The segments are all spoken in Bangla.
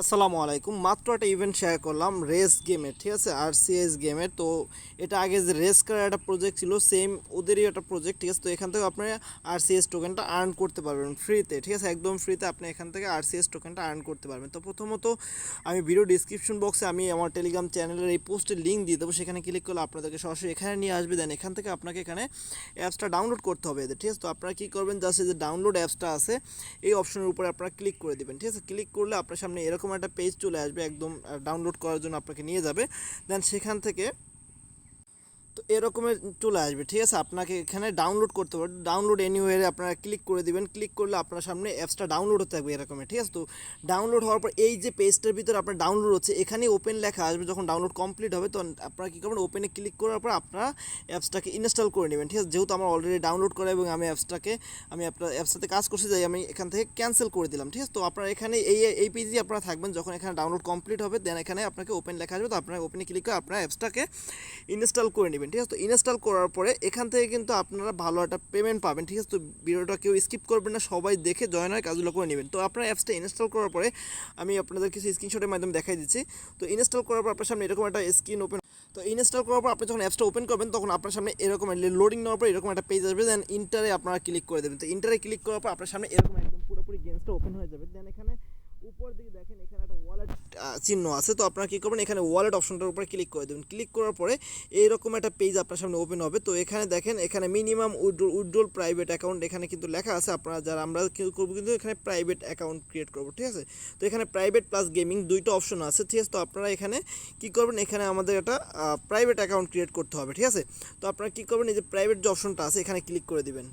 আসসালামু আলাইকুম। মাত্র একটা ইভেন্ট শেয়ার করলাম রেস গেমের, ঠিক আছে, RCH গেমের। তো এটা আগে যে রেস করার একটা প্রজেক্ট ছিল, সেম ওদেরই একটা প্রজেক্ট, ঠিক আছে। তো এখান থেকে আপনি RCH টোকেনটা আর্ন করতে পারবেন ফ্রিতে, ঠিক আছে, একদম ফ্রিতে আপনি এখান থেকে RCH টোকেনটা আর্ন করতে পারবেন। তো প্রথমত আমি ভিডিও ডিসক্রিপশন বক্সে আমি আমার টেলিগ্রাম চ্যানেলের এই পোস্টের লিঙ্ক দিয়ে দেবো, সেখানে ক্লিক করলে আপনাদেরকে সরাসরি এখানে নিয়ে আসবে। দেন এখান থেকে আপনাকে এখানে অ্যাপসটা ডাউনলোড করতে হবে এদের, ঠিক আছে। তো আপনারা কী করবেন, জাস্ট এই যে ডাউনলোড অ্যাপসটা আছে এই অপশনের উপরে আপনারা ক্লিক করে দেবেন, ঠিক আছে। ক্লিক করলে আপনার সামনে এরকম একটা পেজ চলে আসবে, একদম ডাউনলোড করার জন্য আপনাকে নিয়ে যাবে। দেন সেখান থেকে তো এরকমের চলে আসবে, ঠিক আছে। আপনাকে এখানে ডাউনলোড করতে পারবেন, ডাউনলোড এনিওয়ারে আপনারা ক্লিক করে দিবেন। ক্লিক করলে আপনার সামনে অ্যাপসটা ডাউনলোড হতে থাকবে এরকমের, ঠিক আছে। তো ডাউনলোড হওয়ার পর এই যে পেজটার ভিতরে আপনার ডাউনলোড হচ্ছে, এখানে ওপেন লেখা আসবে। যখন ডাউনলোড কমপ্লিট হবে তখন আপনারা কী করবেন, ওপেনে ক্লিক করার পর আপনারা অ্যাপসটাকে ইনস্টল করে নেবেন, ঠিক আছে। যেহেতু আমার অলরেডি ডাউনলোড করা এবং আমি আপনার অ্যাপসটাতে কাজ করতে যাই, আমি এখান থেকে ক্যান্সেল করে দিলাম, ঠিক আছে। তো আপনারা এখানে এই পেজেই আপনারা থাকবেন। যখন এখানে ডাউনলোড কমপ্লিট হবে দেন এখানে আপনাকে ওপেন লেখা আসবে। তো আপনারা ওপেনে ক্লিক করে আপনার অ্যাপসটাকে ইনস্টল করে নেবেন, ঠিক আছে। তো ইনস্টল করার পরে এখান থেকে কিন্তু আপনারা ভালো একটা পেমেন্ট পাবেন, ঠিক আছে। তো ভিডিওটা কেউ স্কিপ করবেন না, সবাই দেখে জয়েন হয়ে কাজগুলো করে নেবেন। তো আপনার অ্যাপসটা ইনস্টল করার পরে আমি আপনাদের কিছু স্ক্রিনশটের মাধ্যমে দেখাই দিচ্ছি। তো ইনস্টল করার পর আপনার সামনে এরকম একটা স্ক্রিন ওপেন। তো ইনস্টল করার পর আপনি যখন অ্যাপসটা ওপেন করবেন তখন আপনার সামনে এরকম লোডিং নেওয়ার পর এরকম একটা পেজ আসবে। দেন ইন্টারে আপনারা ক্লিক করে দেবেন। তো ইন্টারে ক্লিক করার পর আপনার সামনে এরকম একদম পুরোপুরি গেমসটা ওপেন হয়ে যাবে। দেন এখানে উপর দিকে দেখেন এখানে একটা ওয়ালেট চিহ্ন আছে। তো আপনারা কী করবেন, এখানে ওয়ালেট অপশনটার উপরে ক্লিক করে দেবেন। ক্লিক করার পরে এইরকম একটা পেজ আপনার সামনে ওপেন হবে। তো এখানে দেখেন এখানে মিনিমাম উইথড্রল প্রাইভেট অ্যাকাউন্ট এখানে কিন্তু লেখা আছে। আপনারা যারা আমরা করবো কিন্তু এখানে প্রাইভেট অ্যাকাউন্ট ক্রিয়েট করবো, ঠিক আছে। তো এখানে প্রাইভেট প্লাস গেমিং দুইটা অপশন আছে, ঠিক আছে। তো আপনারা এখানে কী করবেন, এখানে আমাদের একটা প্রাইভেট অ্যাকাউন্ট ক্রিয়েট করতে হবে, ঠিক আছে। তো আপনারা কী করবেন, এই যে প্রাইভেট যে অপশনটা আছে এখানে ক্লিক করে দিবেন।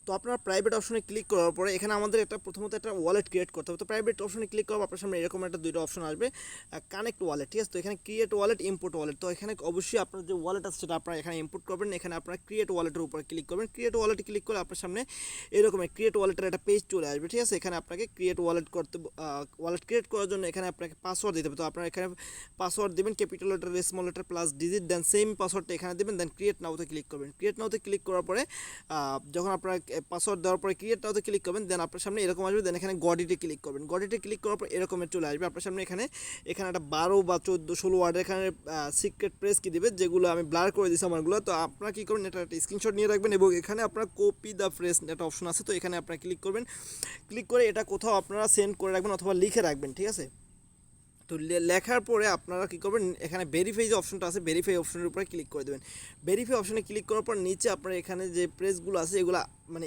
তো আপনার প্রাইভেট অপশনে ক্লিক করার পরে এখানে আমাদের প্রথমত একটা ওয়ালেট ক্রিয়েট করতে হবে। তো প্রাইভেট অপশনে ক্লিক করার আপনার সামনে এরকম দুইটা অপশন আসবে, কানেক্ট ওয়ালেট, ঠিক আছে। তো এখানে ক্রিয়েট ওয়ালেট, ইম্পোর্ট ওয়ালেট। তো এখানে অবশ্যই আপনার যে ওয়ালেট আছে সেটা আপনারা এখানে ইম্পোর্ট করবেন। এখানে আপনারা ক্রিয়েট ওয়ালেটের উপরে ক্লিক করবেন। ক্রিয়েট ওয়ালেটে ক্লিক করলে আপনার সামনে এরকম ক্রিয়েট ওয়ালেটের একটা পেজ চলে আসবে, ঠিক আছে। এখানে আপনাকে ক্রিয়েট ওয়ালেট ক্রিয়েট করার জন্য এখানে আপনাকে পাসওয়ার্ড দিতে হবে। তো আপনারা এখানে পাসওয়ার্ড দেবেন capital letter, small letter plus digit. Then same পাসওয়ার্ডটা এখানে দেবেন। দেন ক্রিয়েট নাওতে ক্লিক করবেন। ক্রিয়েট নাওতে ক্লিক করার পরে যখন আপনারা পাসওয়ার্ড দেওয়ার পরে ক্রিয়েট নাওতে ক্লিক করবেন, দেন আপনার সামনে এরকম আসবে। দেন এখানে গডিতে ক্লিক করবেন। গডিতে ক্লিক করার পর এরকমের চলে আসবে আপনার সামনে। এখানে একটা 12 বা 14 16 ওয়ার্ডের এখানে সিক্রেট প্রেস কি দিবে, যেগুলো আমি ব্লার করে দিয়েছি আমারগুলো। তো আপনারা কী করবেন, এটা একটা স্ক্রিনশট নিয়ে রাখবেন এবং এখানে আপনার কপি দ্য ফ্রেস একটা অপশন আছে। তো এখানে আপনারা ক্লিক করবেন। ক্লিক করে এটা কোথাও আপনারা সেন্ড করে রাখবেন অথবা লিখে রাখবেন, ঠিক আছে। তো লেখার পরে আপনারা কী করবেন, এখানে ভেরিফাই যে অপশনটা আছে ভেরিফাই অপশনের উপরে ক্লিক করে দেবেন। ভেরিফাই অপশনে ক্লিক করার পর নিচে আপনার এখানে যে প্রেসগুলো আছে এগুলো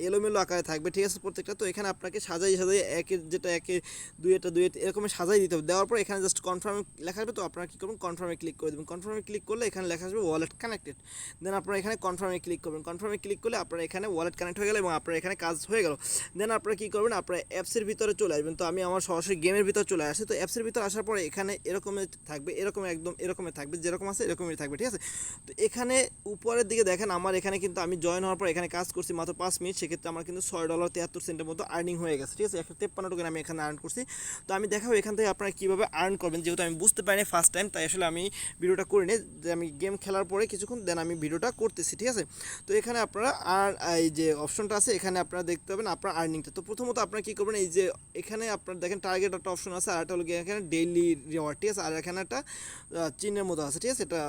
এলোমেলো আকারে থাকবে, ঠিক আছে, প্রত্যেকটা। তো এখানে আপনাকে সাজাই একের যেটা একে দুইটা এরকমের সাজাই দিতে হবে। দেওয়ার পর এখানে জাস্ট কনফার্মে লেখা আসবে। তো আপনারা কী করবেন, কনফার্মে ক্লিক করে দেবেন। কনফার্মে ক্লিক করলে এখানে লেখা আসবে ওয়ালেট কানেক্টেড। দেন আপনারা এখানে কনফার্মে ক্লিক করবেন। কনফার্মে ক্লিক করলে আপনারা এখানে ওয়ালেট কানেক্ট হয়ে গেল এবং আপনার এখানে কাজ হয়ে গেল। দেন আপনারা কী করবেন, আপনারা অ্যাপসের ভিতরে চলে আসবেন। তো আমি আমার সরাসরি গেমের ভিতরে চলে আসি। তো অ্যাপসের ভিতরে আসার পরে এখানে এরকমের থাকবে, এরকম একদম এরকমের থাকবে, যেরকম আছে এরকমই থাকবে, ঠিক আছে। তো এখানে উপরের দিকে দেখেন আমার এখানে কিন্তু আমি জয়েন হওয়ার পর এখানে কাজ করছি মাত্র 5 মিনিট, সেক্ষেত্রে আমার কিন্তু $6.73 মতো আর্নিং হয়ে গেছে, ঠিক আছে। 153 টোকেন আমি এখানে আর্ন করছি। তো আমি দেখাবো এখান থেকে আপনারা কীভাবে আর্ন করবেন, যেহেতু আমি বুঝতে পারিনি ফার্স্ট টাইম, তাই আসলে আমি ভিডিওটা করিনি। যে আমি গেম খেলার পরে কিছুক্ষণ দেন আমি ভিডিওটা করতেছি, ঠিক আছে। তো এখানে আপনারা এই যে অপশনটা আছে এখানে আপনারা দেখতে পাবেন আপনার আর্নিংটা। তো প্রথমত আপনারা কী করবেন, এই যে এখানে আপনারা দেখেন টার্গেট একটা অপশন আছে, আর একটা হলো এখানে ডেইলি রিওয়ার্ড, ঠিক আছে। আর এখানে একটা চিহ্নের মতো আছে, ঠিক আছে, এটা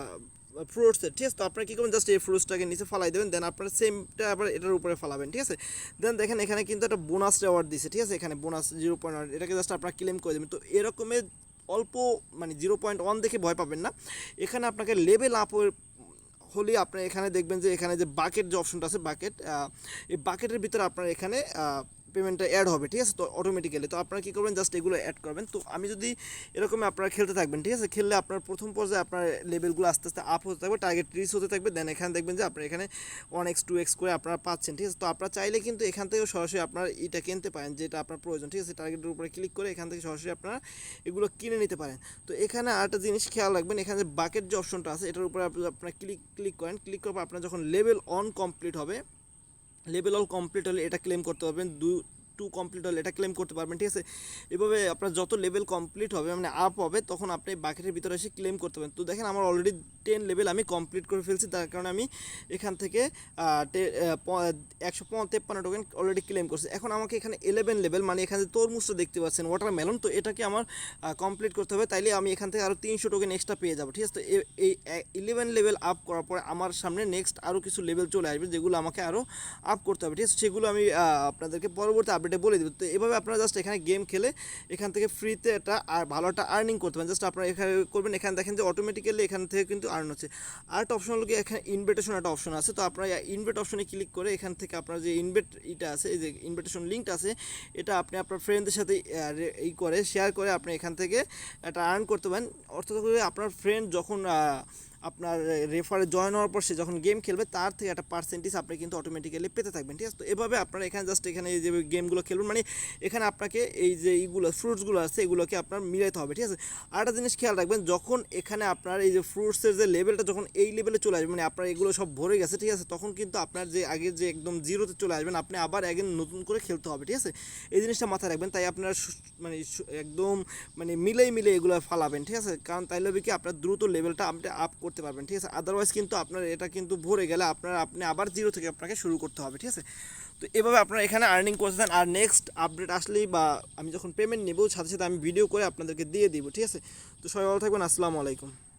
ফ্রুটসের, ঠিক আছে। তো আপনারা কী করবেন, জাস্ট এই ফ্রুটসটাকে নিচে ফালাই দেবেন। দেন আপনারা সেমটা আবার এটার উপরে ফালাবেন, ঠিক আছে। দেন দেখেন এখানে কিন্তু একটা বোনাস রেওয়ার্ড দিচ্ছে, ঠিক আছে। এখানে বোনাস 0.1, এটাকে জাস্ট আপনারা ক্লেম করে দেবেন। তো এরকমের অল্প 0.1 দেখে ভয় পাবেন না। এখানে আপনাকে লেভেল আপ হলে আপনার এখানে দেখবেন যে এখানে যে বাকেট যে অপশনটা আছে বাকেট, এই বাকেটের ভিতরে আপনার এখানে পেমেন্টটা অ্যাড হবে, ঠিক আছে। তো অটোমেটিক্যালি তো আপনারা কী করবেন, জাস্ট এগুলো অ্যাড করবেন। তো আমি যদি এরকম আপনারা খেলতে থাকবেন, ঠিক আছে, খেললে আপনার প্রথম পর্যায়ে আপনার লেভেলগুলো আস্তে আস্তে আপ হতে থাকবে, টার্গেট রিচ হতে থাকবে। দেন এখানে দেখবেন যে আপনার এখানে 1x 2x করে আপনারা পাচ্ছেন, ঠিক আছে। তো আপনারা চাইলে কিন্তু এখান থেকেও সরাসরি আপনার এটা কিনতে পারেন, যেটা আপনার প্রয়োজন, ঠিক আছে। টার্গেটের উপরে ক্লিক করে এখান থেকে সরাসরি আপনারা এগুলো কিনে নিতে পারেন। তো এখানে আরেকটা জিনিস খেয়াল রাখবেন, এখানে যে বাকেট যে অপশনটা আছে এটার উপরে আপনারা ক্লিক করেন। ক্লিক করার পর আপনার যখন লেভেল অন কমপ্লিট হবে, লেভেল অল কমপ্লিট হলে এটা ক্লেম করতে পারবেন 2 কমপ্লিট হলে এটা ক্লেম করতে পারবেন, ঠিক আছে। এভাবে আপনার যত লেভেল কমপ্লিট হবে মানে আপ হবে তখন আপনি বাকেটের ভিতরে এসে ক্লেম করতে পারেন। তো দেখেন আমার অলরেডি 10 লেভেল আমি কমপ্লিট করে ফেলছি, তার কারণে আমি এখান থেকে 153 টোকেন অলরেডি ক্লেম করছি। এখন আমাকে এখানে 11 লেভেল মানে এখানে তরমুজটা দেখতে পাচ্ছেন ওয়াটারমেলন, তো এটাকে আমার কমপ্লিট করতে হবে, তাইলে আমি এখান থেকে আরও 300 টোকেন এক্সট্রা পেয়ে যাবো, ঠিক আছে। তো এই 11 লেভেল আপ করার পরে আমার সামনে নেক্সট আরও কিছু লেভেল চলে আসবে যেগুলো আমাকে আরও আপ করতে হবে, ঠিক আছে। সেগুলো আমি আপনাদেরকে পরবর্তী আপডেটে বলে দেবো। তো এভাবে আপনারা জাস্ট এখানে গেম খেলে এখান থেকে ফ্রিতে একটা আর ভালো একটা আর্নিং করতে পারেন। জাস্ট আপনারা এখানে করবেন, এখানে দেখেন যে অটোমেটিক্যালি এখান থেকে কিন্তু আর্ন হচ্ছে। আরেকটা অপশন হলো কি এখানে ইনভিটেশন একটা অপশন আছে, তো আপনারা ইনভাইট অপশনে ক্লিক করে এখান থেকে আপনার যে এটা আছে, এই যে ইনভিটেশন লিঙ্কটা আছে, এটা আপনি আপনার ফ্রেন্ডদের সাথে শেয়ার করে আপনি এখান থেকে একটা আর্ন করতে পারেন। অর্থাৎ আপনার ফ্রেন্ড যখন আপনার রেফারে জয়েন হওয়ার পর সে যখন গেম খেলবে তার থেকে একটা পার্সেন্টেজ আপনি কিন্তু অটোমেটিক্যালি পেতে থাকবেন, ঠিক আছে। তো এভাবে আপনারা এখানে জাস্ট এখানে এই যে গেমগুলো খেলবেন মানে এখানে আপনাকে এই যে এইগুলো ফ্রুটসগুলো আছে এগুলোকে আপনার মিলাইতে হবে, ঠিক আছে। আরেকটা জিনিস খেয়াল রাখবেন, যখন এখানে আপনার এই যে ফ্রুটসের যে লেভেলটা যখন এই লেভেলে চলে আসবে মানে আপনার এগুলো সব ভরে গেছে, ঠিক আছে, তখন কিন্তু আপনার যে আগে যে একদম জিরোতে চলে আসবেন আপনি আবার নতুন করে খেলতে হবে, ঠিক আছে। এই জিনিসটা মাথায় রাখবেন, তাই আপনার মানে একদম মানে মিলে এগুলো ফালাবেন, ঠিক আছে, কারণ তাইলে হবে কি আপনার দ্রুত লেভেলটা আপনি আপ করতে পারবেন, ঠিক আছে। আদারওয়াইজ কিন্তু আপনার এটা কিন্তু ভরে গেলে আপনি আবার জিরো থেকে আপনাকে শুরু করতে হবে, ঠিক আছে। তো এভাবে আপনারা এখানে আর্নিং করতে আর নেক্সট আপডেট আসলেই বা আমি যখন পেমেন্ট নেব সাথে সাথে আমি ভিডিও করে আপনাদেরকে দিয়ে দিব, ঠিক আছে। তো সবাই ভালো থাকবেন, আসসালামু আলাইকুম।